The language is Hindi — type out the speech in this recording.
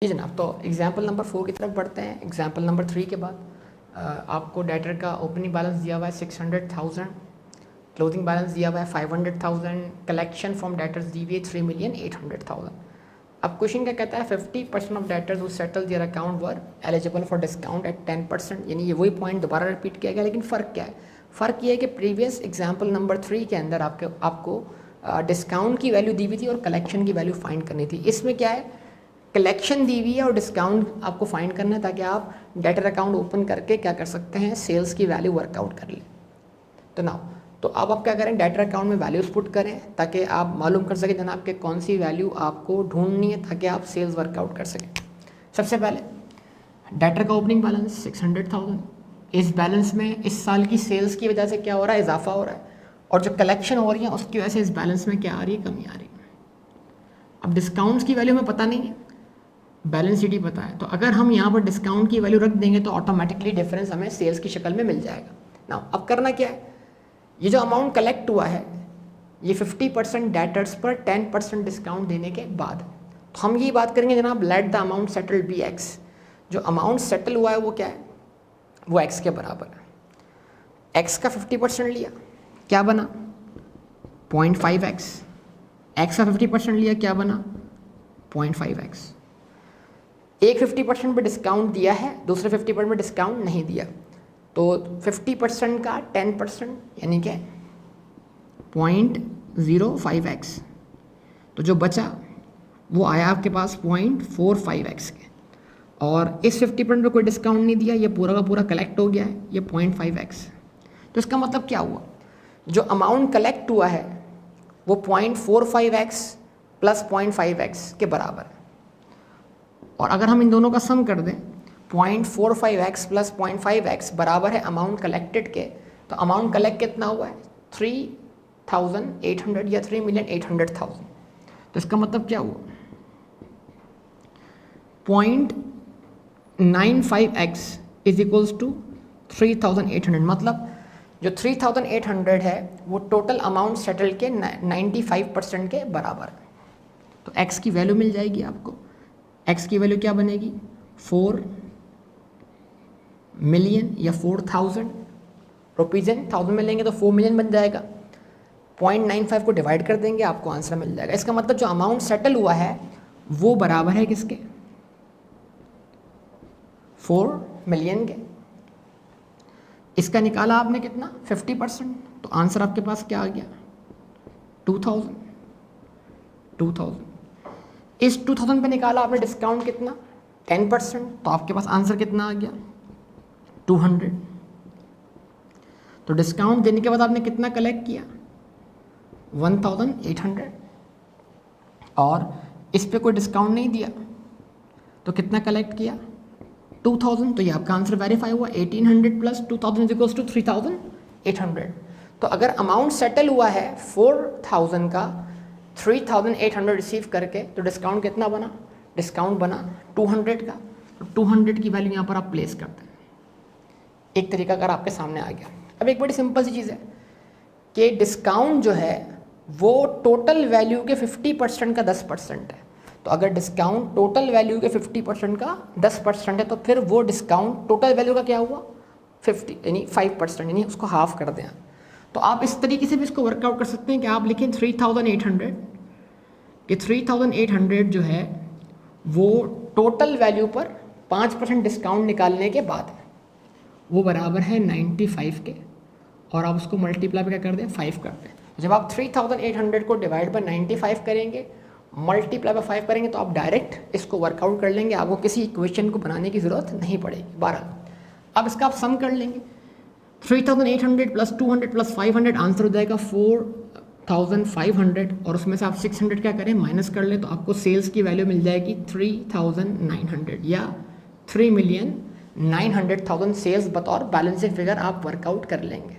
जी जनाब, तो एग्जाम्पल नंबर 4 की तरफ बढ़ते हैं। एग्जाम्पल नंबर 3 के बाद आपको डेटर का ओपनिंग बैलेंस दिया हुआ है 600,000, क्लोजिंग बैलेंस दिया हुआ है 500,000, कलेक्शन फ्रॉम डेटर्स दी हुई है 3,800,000। अब क्वेश्चन क्या कहता है, 50% of debtors who settle their account were eligible for discount at 10%। यानी ये वही पॉइंट दोबारा रिपीट किया गया, लेकिन फ़र्क क्या है? फ़र्क ये है कि प्रीवियस एग्जाम्पल नंबर 3 के अंदर आपको डिस्काउंट की वैल्यू दी हुई थी और कलेक्शन की वैल्यू फाइंड करनी थी। इसमें क्या है, कलेक्शन दी हुई है और डिस्काउंट आपको फाइंड करना है, ताकि आप डेटर अकाउंट ओपन करके क्या कर सकते हैं, सेल्स की वैल्यू वर्कआउट कर लें। तो नाउ तो अब आप क्या करें, डेटर अकाउंट में वैल्यूज पुट करें ताकि आप मालूम कर सकें जनाब कि कौन सी वैल्यू आपको ढूंढनी है ताकि आप सेल्स वर्कआउट कर सकें। सबसे पहले डेटर का ओपनिंग बैलेंस 600,000, इस बैलेंस में इस साल की सेल्स की वजह से क्या हो रहा है, इजाफा हो रहा है, और जो कलेक्शन हो रही है उसकी वजह से इस बैलेंस में क्या आ रही है, कमी आ रही है। अब डिस्काउंट्स की वैल्यू हमें पता नहीं है, बैलेंस शीट ही पता है, तो अगर हम यहाँ पर डिस्काउंट की वैल्यू रख देंगे तो ऑटोमेटिकली डिफरेंस हमें सेल्स की शक्ल में मिल जाएगा। ना अब करना क्या है, ये जो अमाउंट कलेक्ट हुआ है ये 50% डेटर्स पर 10% डिस्काउंट देने के बाद, तो हम ये बात करेंगे जनाब, let the amount settle be X. जो अमाउंट सेटल हुआ है वो क्या है, वो एक्स के बराबर है। एक्स का 50% लिया, क्या बना 0.5x। एक्स का 50% लिया, क्या बना 0.5x। एक 50% पे डिस्काउंट दिया है, दूसरे 50% में डिस्काउंट नहीं दिया, तो 50% का 10% यानी कि 0.05x। तो जो बचा वो आया आपके पास 0.45x के, और इस 50% पे कोई डिस्काउंट नहीं दिया, ये पूरा का पूरा कलेक्ट हो गया है, ये 0.5x। तो इसका मतलब क्या हुआ, जो अमाउंट कलेक्ट हुआ है वो 0.45x प्लस 0.5x के बराबर है। और अगर हम इन दोनों का सम कर दें, 0.45x प्लस 0.5x बराबर है अमाउंट कलेक्टेड के, तो अमाउंट कलेक्ट कितना हुआ है 3,800 या 3,800,000। तो इसका मतलब क्या हुआ, 0.95x इज इक्वल्स टू 3,800। मतलब जो 3,800 है वो टोटल अमाउंट सेटल के 95% के बराबर है। तो x की वैल्यू मिल जाएगी आपको, x की वैल्यू क्या बनेगी 4 मिलियन या 4,000 रुपीज़। 1000 में लेंगे तो 4 मिलियन बन जाएगा, 0.95 को डिवाइड कर देंगे आपको आंसर मिल जाएगा। इसका मतलब जो अमाउंट सेटल हुआ है वो बराबर है किसके, 4 मिलियन के। इसका निकाला आपने कितना 50%, तो आंसर आपके पास क्या आ गया 2,000। इस 2,000 पे निकाला आपने डिस्काउंट कितना 10%, तो आपके पास आंसर कितना आ गया 200। तो डिस्काउंट देने के बाद आपने कितना कलेक्ट किया 1,800, और इस पे कोई डिस्काउंट नहीं दिया तो कितना कलेक्ट किया 2,000। तो ये आपका आंसर वेरीफाई हुआ, 1,800 प्लस 2,000 इज इक्वल्स टू 3,800। तो अगर अमाउंट सेटल हुआ है 4,000 का, 3,800 रिसीव करके, तो डिस्काउंट कितना बना, डिस्काउंट बना 200 का। तो 200 की वैल्यू यहाँ पर आप प्लेस करते हैं। एक तरीका अगर आपके सामने आ गया। अब एक बड़ी सिंपल सी चीज़ है कि डिस्काउंट जो है वो टोटल वैल्यू के 50% का 10% है। तो अगर डिस्काउंट टोटल वैल्यू के 50% का 10% है, तो फिर वो डिस्काउंट टोटल वैल्यू का क्या हुआ 50 यानी 5%, यानी उसको हाफ कर दें। तो आप इस तरीके से भी इसको वर्कआउट कर सकते हैं कि आप लिखें 3,800 कि 3,800 जो है वो टोटल वैल्यू पर 5% डिस्काउंट निकालने के बाद वो बराबर है 95 के, और आप उसको मल्टीप्लाई क्या कर दें 5 कर दें। जब आप 3,800 को डिवाइड बाय 95 करेंगे, मल्टीप्लाई बाय 5 करेंगे, तो आप डायरेक्ट इसको वर्कआउट कर लेंगे, आपको किसी इक्वेशन को बनाने की ज़रूरत नहीं पड़ेगी। 12 अब इसका आप सम कर लेंगे, 3,800 प्लस 200 प्लस 500 आंसर हो जाएगा 4,500, और उसमें से आप 600 क्या करें माइनस कर लें, तो आपको सेल्स की वैल्यू मिल जाएगी 3,900 या 3,900,000 सेल्स बतौर बैलेंसिंग फिगर आप वर्कआउट कर लेंगे।